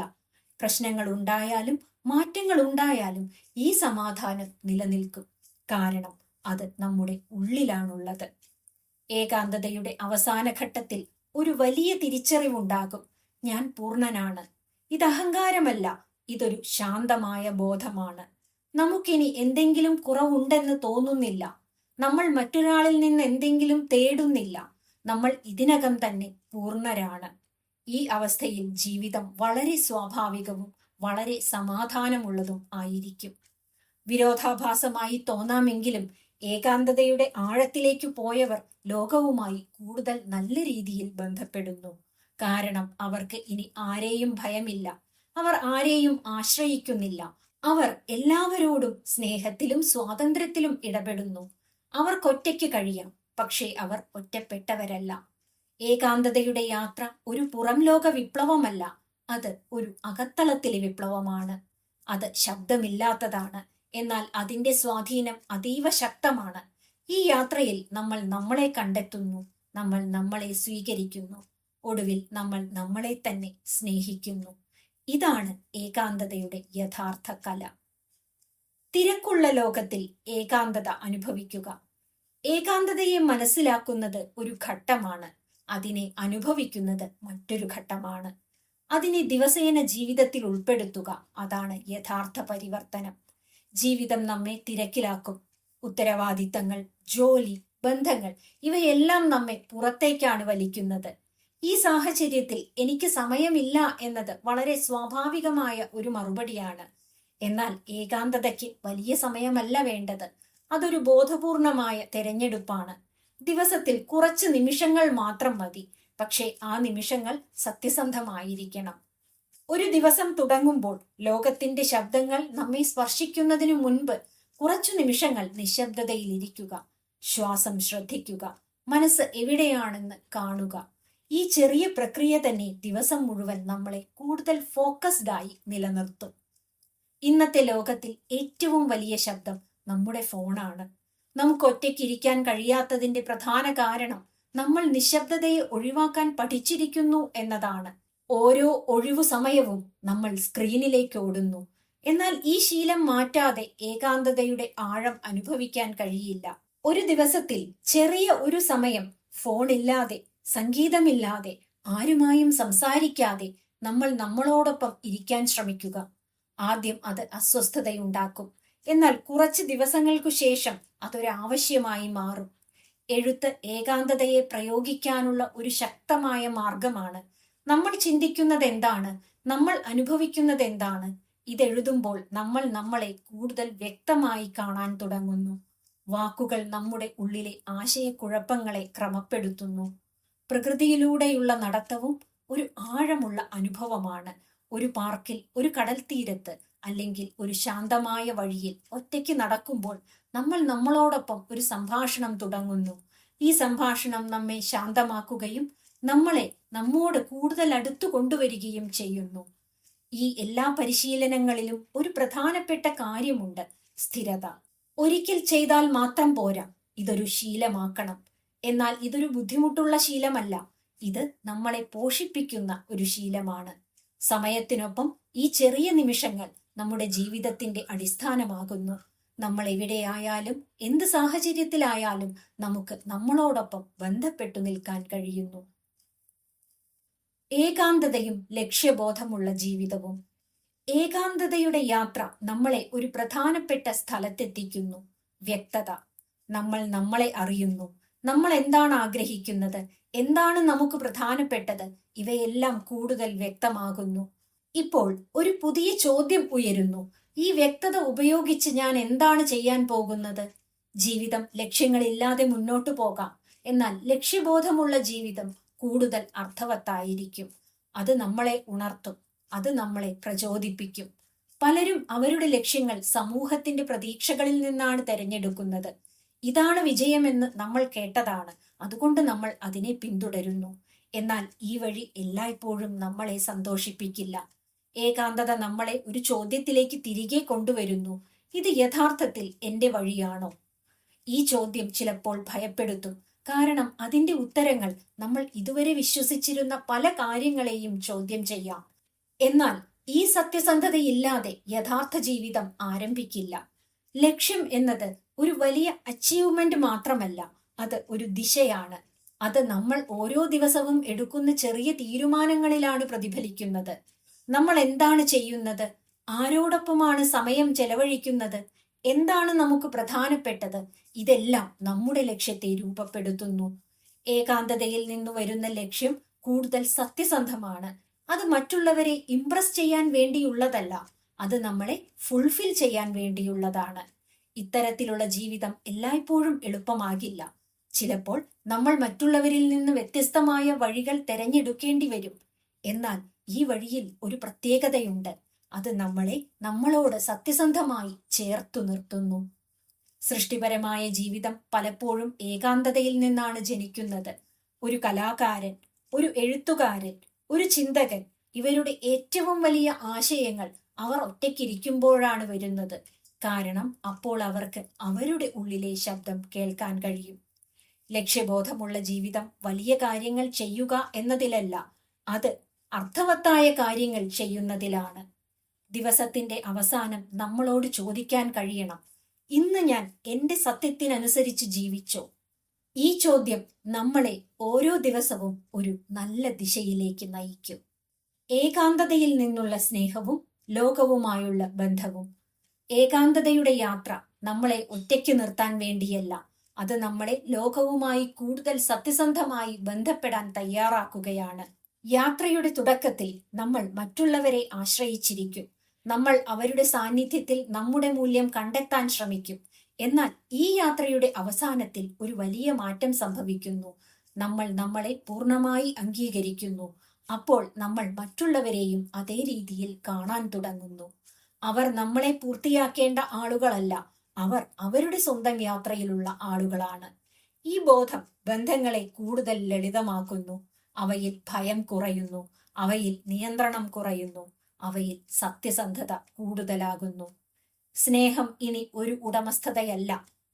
Speaker 1: പ്രശ്നങ്ങൾ ഉണ്ടായാലും മാറ്റങ്ങൾ ഉണ്ടായാലും ഈ സമാധാനം നിലനിൽക്കും. കാരണം അത് നമ്മുടെ ഉള്ളിലാണുള്ളത്. ഏകാന്തതയുടെ അവസാന ഘട്ടത്തിൽ ഒരു വലിയ തിരിച്ചറിവുണ്ടാകും. ഞാൻ പൂർണ്ണനാണ്. ഇത് അഹങ്കാരമല്ല, ഇതൊരു ശാന്തമായ ബോധമാണ്. നമുക്കിനി എന്തെങ്കിലും കുറവുണ്ടെന്ന് തോന്നുന്നില്ല. നമ്മൾ മറ്റൊരാളിൽ നിന്ന് എന്തെങ്കിലും തേടുന്നില്ല. നമ്മൾ ഇതിനകം തന്നെ പൂർണ്ണരാണ്. ഈ അവസ്ഥയിൽ ജീവിതം വളരെ സ്വാഭാവികവും വളരെ സമാധാനമുള്ളതും ആയിരിക്കും. വിരോധാഭാസമായി തോന്നാമെങ്കിലും ഏകാന്തതയുടെ ആഴത്തിലേക്ക് പോയവർ ലോകവുമായി കൂടുതൽ നല്ല രീതിയിൽ ബന്ധപ്പെടുന്നു. കാരണം അവർക്ക് ഇനി ആരെയും ഭയമില്ല. അവർ ആരെയും ആശ്രയിക്കുന്നില്ല. അവർ എല്ലാവരോടും സ്നേഹത്തിലും സ്വാതന്ത്ര്യത്തിലും ഇടപെടുന്നു. അവർക്കൊറ്റയ്ക്ക് കഴിയാം, പക്ഷേ അവർ ഒറ്റപ്പെട്ടവരല്ല. ഏകാന്തതയുടെ യാത്ര ഒരു പുറം ലോക വിപ്ലവമല്ല, അത് ഒരു അകത്തളത്തിലെ വിപ്ലവമാണ്. അത് ശബ്ദമില്ലാത്തതാണ്, എന്നാൽ അതിന്റെ സ്വാധീനം അതീവ ശക്തമാണ്. ഈ യാത്രയിൽ നമ്മൾ നമ്മളെ കണ്ടെത്തുന്നു, നമ്മൾ നമ്മളെ സ്വീകരിക്കുന്നു, ഒടുവിൽ നമ്മൾ നമ്മളെ തന്നെ സ്നേഹിക്കുന്നു. ഇതാണ് ഏകാന്തതയുടെ യഥാർത്ഥ കല. തിരക്കുള്ള ലോകത്തിൽ ഏകാന്തത അനുഭവിക്കുക. ഏകാന്തതയെ മനസ്സിലാക്കുന്നത് ഒരു ഘട്ടമാണ്, അതിനെ അനുഭവിക്കുന്നത് മറ്റൊരു ഘട്ടമാണ്. അതിനെ ദിവസേന ജീവിതത്തിൽ ഉൾപ്പെടുത്തുക, അതാണ് യഥാർത്ഥ പരിവർത്തനം. ജീവിതം നമ്മെ തിരക്കിലാക്കും. ഉത്തരവാദിത്തങ്ങൾ, ജോലി, ബന്ധങ്ങൾ, ഇവയെല്ലാം നമ്മെ പുറത്തേക്കാണ് വലിക്കുന്നത്. ഈ സാഹചര്യത്തിൽ എനിക്ക് സമയമില്ല എന്നത് വളരെ സ്വാഭാവികമായ ഒരു മറുപടിയാണ്. എന്നാൽ ഏകാന്തതയ്ക്ക് വലിയ സമയമല്ല വേണ്ടത്, അതൊരു ബോധപൂർണമായ തെരഞ്ഞെടുപ്പാണ്. ദിവസത്തിൽ കുറച്ച് നിമിഷങ്ങൾ മാത്രം മതി, പക്ഷേ ആ നിമിഷങ്ങൾ സത്യസന്ധമായിരിക്കണം. ഒരു ദിവസം തുടങ്ങുമ്പോൾ ലോകത്തിന്റെ ശബ്ദങ്ങൾ നമ്മെ സ്പർശിക്കുന്നതിനു മുൻപ് കുറച്ചു നിമിഷങ്ങൾ നിശബ്ദതയിലിരിക്കുക. ശ്വാസം ശ്രദ്ധിക്കുക, മനസ്സ് എവിടെയാണെന്ന് കാണുക. ഈ ചെറിയ പ്രക്രിയ തന്നെ ദിവസം മുഴുവൻ നമ്മളെ കൂടുതൽ ഫോക്കസ്ഡ് ആയി നിലനിർത്തും. ഇന്നത്തെ ലോകത്തിൽ ഏറ്റവും വലിയ ശബ്ദം നമ്മുടെ ഫോണാണ്. നമുക്ക് ഒറ്റയ്ക്കിരിക്കാൻ കഴിയാത്തതിന്റെ പ്രധാന കാരണം നമ്മൾ നിശബ്ദതയെ ഒഴിവാക്കാൻ പഠിച്ചിരിക്കുന്നു എന്നതാണ്. ഓരോ ഒഴിവു സമയവും നമ്മൾ സ്ക്രീനിലേക്ക് ഓടുന്നു. എന്നാൽ ഈ ശീലം മാറ്റാതെ ഏകാന്തതയുടെ ആഴം അനുഭവിക്കാൻ കഴിയില്ല. ഒരു ദിവസത്തിൽ ചെറിയ ഒരു സമയം ഫോണില്ലാതെ, സംഗീതമില്ലാതെ, ആരുമായും സംസാരിക്കാതെ നമ്മൾ നമ്മളോടൊപ്പം ഇരിക്കാൻ ശ്രമിക്കുക. ആദ്യം അത് അസ്വസ്ഥതയുണ്ടാക്കും, എന്നാൽ കുറച്ച് ദിവസങ്ങൾക്കു ശേഷം അതൊരാവശ്യമായി മാറും. എഴുത്ത് ഏകാന്തതയെ പ്രയോഗിക്കാനുള്ള ഒരു ശക്തമായ മാർഗമാണ്. നമ്മൾ ചിന്തിക്കുന്നത് എന്താണ്, നമ്മൾ അനുഭവിക്കുന്നത് എന്താണ്, ഇതെഴുതുമ്പോൾ നമ്മൾ നമ്മളെ കൂടുതൽ വ്യക്തമായി കാണാൻ തുടങ്ങുന്നു. വാക്കുകൾ നമ്മുടെ ഉള്ളിലെ ആശയക്കുഴപ്പങ്ങളെ ക്രമപ്പെടുത്തുന്നു. പ്രകൃതിയിലൂടെയുള്ള നടത്തവും ഒരു ആഴമുള്ള അനുഭവമാണ്. ഒരു പാർക്കിൽ, ഒരു കടൽ തീരത്ത്, അല്ലെങ്കിൽ ഒരു ശാന്തമായ വഴിയിൽ ഒറ്റയ്ക്ക് നടക്കുമ്പോൾ നമ്മൾ നമ്മളോടൊപ്പം ഒരു സംഭാഷണം തുടങ്ങുന്നു. ഈ സംഭാഷണം നമ്മെ ശാന്തമാക്കുകയും നമ്മളെ നമ്മോട് കൂടുതൽ അടുത്തു കൊണ്ടുവരികയും ചെയ്യുന്നു. ഈ എല്ലാ പരിശീലനങ്ങളിലും ഒരു പ്രധാനപ്പെട്ട കാര്യമുണ്ട്: സ്ഥിരത. ഒരിക്കൽ ചെയ്താൽ മാത്രം പോരാ, ഇതൊരു ശീലമാക്കണം. എന്നാൽ ഇതൊരു ബുദ്ധിമുട്ടുള്ള ശീലമല്ല, ഇത് നമ്മളെ പോഷിപ്പിക്കുന്ന ഒരു ശീലമാണ്. സമയത്തിനൊപ്പം ഈ ചെറിയ നിമിഷങ്ങൾ നമ്മുടെ ജീവിതത്തിന്റെ അടിസ്ഥാനമാകുന്നു. നമ്മൾ എവിടെയായാലും എന്ത് സാഹചര്യത്തിലായാലും നമുക്ക് നമ്മളോടൊപ്പം ബന്ധപ്പെട്ടു നിൽക്കാൻ കഴിയുന്നു. ഏകാന്തതയും ലക്ഷ്യബോധമുള്ള ജീവിതവും. ഏകാന്തതയുടെ യാത്ര നമ്മളെ ഒരു പ്രധാനപ്പെട്ട സ്ഥലത്തെത്തിക്കുന്നു: വ്യക്തത. നമ്മൾ നമ്മളെ അറിയുന്നു. നമ്മൾ എന്താണ് ആഗ്രഹിക്കുന്നത്, എന്താണ് നമുക്ക് പ്രധാനപ്പെട്ടത്, ഇവയെല്ലാം കൂടുതൽ വ്യക്തമാകുന്നു. ഇപ്പോൾ ഒരു പുതിയ ചോദ്യം ഉയരുന്നു. ഈ വ്യക്തത ഉപയോഗിച്ച് ഞാൻ എന്താണ് ചെയ്യാൻ പോകുന്നത്? ജീവിതം ലക്ഷ്യങ്ങളില്ലാതെ മുന്നോട്ടു പോകാം. എന്നാൽ ലക്ഷ്യബോധമുള്ള ജീവിതം കൂടുതൽ അർത്ഥവത്തായിരിക്കും. അത് നമ്മളെ ഉണർത്തും. അത് നമ്മളെ പ്രചോദിപ്പിക്കും. പലരും അവരുടെ ലക്ഷ്യങ്ങൾ സമൂഹത്തിന്റെ പ്രതീക്ഷകളിൽ നിന്നാണ് തെരഞ്ഞെടുക്കുന്നത്. ഇതാണ് വിജയമെന്ന് നമ്മൾ കേട്ടതാണ്, അതുകൊണ്ട് നമ്മൾ അതിനെ പിന്തുടരുന്നു. എന്നാൽ ഈ വഴി എല്ലായ്പ്പോഴും നമ്മളെ സന്തോഷിപ്പിക്കില്ല. ഏകാന്തത നമ്മളെ ഒരു ചോദ്യത്തിലേക്ക് തിരികെ കൊണ്ടുവരുന്നു. ഇത് യഥാർത്ഥത്തിൽ എന്റെ വഴിയാണോ? ഈ ചോദ്യം ചിലപ്പോൾ ഭയപ്പെടുത്തും. കാരണം അതിന്റെ ഉത്തരങ്ങൾ നമ്മൾ ഇതുവരെ വിശ്വസിച്ചിരുന്ന പല കാര്യങ്ങളെയും ചോദ്യം ചെയ്യാം. എന്നാൽ ഈ സത്യസന്ധതയില്ലാതെ യഥാർത്ഥ ജീവിതം ആരംഭിക്കില്ല. ലക്ഷ്യം എന്നത് ഒരു വലിയ അച്ചീവ്മെന്റ് മാത്രമല്ല, അത് ഒരു ദിശയാണ്. അത് നമ്മൾ ഓരോ ദിവസവും എടുക്കുന്ന ചെറിയ തീരുമാനങ്ങളിലാണ് പ്രതിഫലിക്കുന്നത്. നമ്മൾ എന്താണ് ചെയ്യുന്നത്? ആരോടൊപ്പമാണ് സമയം ചെലവഴിക്കുന്നത്? എന്താണ് നമുക്ക് പ്രധാനപ്പെട്ടത്? ഇതെല്ലാം നമ്മുടെ ലക്ഷ്യത്തെ രൂപപ്പെടുത്തുന്നു. ഏകാന്തതയിൽ നിന്ന് വരുന്ന ലക്ഷ്യം കൂടുതൽ സത്യസന്ധമാണ്. അത് മറ്റുള്ളവരെ ഇംപ്രസ് ചെയ്യാൻ വേണ്ടിയുള്ളതല്ല, അത് നമ്മളെ ഫുൾഫിൽ ചെയ്യാൻ വേണ്ടിയുള്ളതാണ്. ഇത്തരത്തിലുള്ള ജീവിതം എല്ലായ്പ്പോഴും എളുപ്പമാകില്ല. ചിലപ്പോൾ നമ്മൾ മറ്റുള്ളവരിൽ നിന്ന് വ്യത്യസ്തമായ വഴികൾ തെരഞ്ഞെടുക്കേണ്ടി വരും. എന്നാൽ ഈ വഴിയിൽ ഒരു പ്രത്യേകതയുണ്ട്. അത് നമ്മളെ നമ്മളോട് സത്യസന്ധമായി ചേർത്തു നിർത്തുന്നു. സൃഷ്ടിപരമായ ജീവിതം പലപ്പോഴും ഏകാന്തതയിൽ നിന്നാണ് ജനിക്കുന്നത്. ഒരു കലാകാരൻ, ഒരു എഴുത്തുകാരൻ, ഒരു ചിന്തകൻ, ഇവരുടെ ഏറ്റവും വലിയ ആശയങ്ങൾ അവർ ഒറ്റയ്ക്കിരിക്കുമ്പോഴാണ് വരുന്നത്. കാരണം അപ്പോൾ അവർക്ക് അവരുടെ ഉള്ളിലെ ശബ്ദം കേൾക്കാൻ കഴിയും. ലക്ഷ്യബോധമുള്ള ജീവിതം വലിയ കാര്യങ്ങൾ ചെയ്യുക എന്നതിലല്ല, അത് അർത്ഥവത്തായ കാര്യങ്ങൾ ചെയ്യുന്നതിലാണ്. ദിവസത്തിന്റെ അവസാനം നമ്മളോട് ചോദിക്കാൻ കഴിയണം, ഇന്ന് ഞാൻ എന്റെ സത്യത്തിനനുസരിച്ച് ജീവിച്ചോ? ഈ ചോദ്യം നമ്മളെ ഓരോ ദിവസവും ഒരു നല്ല ദിശയിലേക്ക് നയിക്കും. ഏകാന്തതയിൽ നിന്നുള്ള സ്നേഹവും ലോകവുമായുള്ള ബന്ധവും. ഏകാന്തതയുടെ യാത്ര നമ്മളെ ഒറ്റയ്ക്ക് നിർത്താൻ വേണ്ടിയല്ല, അത് നമ്മളെ ലോകവുമായി കൂടുതൽ സത്യസന്ധമായി ബന്ധപ്പെടാൻ തയ്യാറാക്കുകയാണ്. യാത്രയുടെ തുടക്കത്തിൽ നമ്മൾ മറ്റുള്ളവരെ ആശ്രയിച്ചിരിക്കും. നമ്മൾ അവരുടെ സാന്നിധ്യത്തിൽ നമ്മുടെ മൂല്യം കണ്ടെത്താൻ ശ്രമിക്കും. എന്നാൽ ഈ യാത്രയുടെ അവസാനത്തിൽ ഒരു വലിയ മാറ്റം സംഭവിക്കുന്നു. നമ്മൾ നമ്മളെ പൂർണ്ണമായി അംഗീകരിക്കുന്നു. അപ്പോൾ നമ്മൾ മറ്റുള്ളവരെയും അതേ രീതിയിൽ കാണാൻ തുടങ്ങുന്നു. അവർ നമ്മളെ പൂർത്തിയാക്കേണ്ട ആളുകളല്ല, അവർ അവരുടെ സ്വന്തം യാത്രയിലുള്ള ആളുകളാണ്. ഈ ബോധം ബന്ധങ്ങളെ കൂടുതൽ ലളിതമാക്കുന്നു. അവയിൽ ഭയം കുറയുന്നു, അവയിൽ നിയന്ത്രണം കുറയുന്നു, അവയിൽ സത്യസന്ധത കൂടുതലാകുന്നു. സ്നേഹം ഇനി ഒരു ഉടമസ്ഥതയല്ല,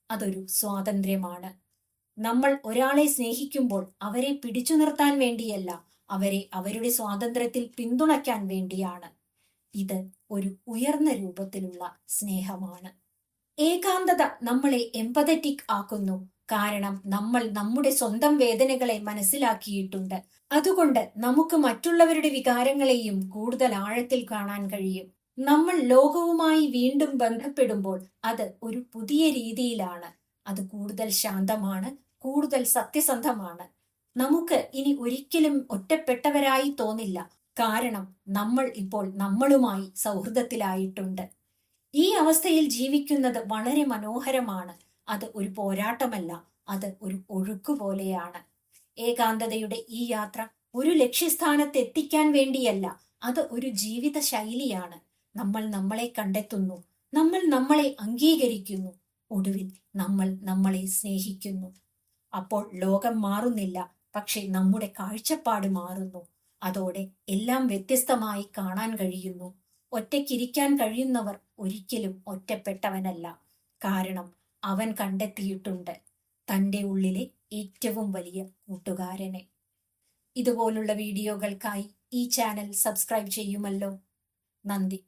Speaker 1: അതൊരു സ്വാതന്ത്ര്യമാണ്. നമ്മൾ ഒരാളെ സ്നേഹിക്കുമ്പോൾ അവരെ പിടിച്ചു നിർത്താൻ വേണ്ടിയല്ല, അവരെ അവരുടെ സ്വാതന്ത്ര്യത്തിൽ പിന്തുണയ്ക്കാൻ വേണ്ടിയാണ്. ഇത് ഒരു ഉയർന്ന രൂപത്തിലുള്ള സ്നേഹമാണ്. ഏകാന്തത നമ്മളെ എംപതറ്റിക് ആക്കുന്നു. കാരണം നമ്മൾ നമ്മുടെ സ്വന്തം വേദനകളെ മനസ്സിലാക്കിയിട്ടുണ്ട്. അതുകൊണ്ട് നമുക്ക് മറ്റുള്ളവരുടെ വികാരങ്ങളെയും കൂടുതൽ ആഴത്തിൽ കാണാൻ കഴിയും. നമ്മൾ ലോകവുമായി വീണ്ടും ബന്ധപ്പെടുമ്പോൾ അത് ഒരു പുതിയ രീതിയിലാണ്. അത് കൂടുതൽ ശാന്തമാണ്, കൂടുതൽ സത്യസന്ധമാണ്. നമുക്ക് ഇനി ഒരിക്കലും ഒറ്റപ്പെട്ടവരായി തോന്നില്ല. കാരണം നമ്മൾ ഇപ്പോൾ നമ്മളുമായി സൗഹൃദത്തിലായിട്ടുണ്ട്. ഈ അവസ്ഥയിൽ ജീവിക്കുന്നത് വളരെ മനോഹരമാണ്. അത് ഒരു പോരാട്ടമല്ല, അത് ഒരു ഒഴുക്ക് പോലെയാണ്. ഏകാന്തതയുടെ ഈ യാത്ര ഒരു ലക്ഷ്യസ്ഥാനത്ത് എത്തിക്കാൻ വേണ്ടിയല്ല, അത് ഒരു ജീവിത ശൈലിയാണ്. നമ്മൾ നമ്മളെ കണ്ടെത്തുന്നു, നമ്മൾ നമ്മളെ അംഗീകരിക്കുന്നു, ഒടുവിൽ നമ്മൾ നമ്മളെ സ്നേഹിക്കുന്നു. അപ്പോൾ ലോകം മാറുന്നില്ല, പക്ഷെ നമ്മുടെ കാഴ്ചപ്പാട് മാറുന്നു. അതോടെ എല്ലാം വ്യത്യസ്തമായി കാണാൻ കഴിയുന്നു. ഒറ്റയ്ക്കിരിക്കാൻ കഴിയുന്നവർ ഒരിക്കലും ഒറ്റപ്പെട്ടവനല്ല. കാരണം അവൻ കണ്ടെത്തിയിട്ടുണ്ട് തൻ്റെ ഉള്ളിലെ ഏറ്റവും വലിയ കൂട്ടുകാരനെ. ഇതുപോലുള്ള വീഡിയോകൾക്കായി ഈ ചാനൽ സബ്സ്ക്രൈബ് ചെയ്യുമല്ലോ. നന്ദി.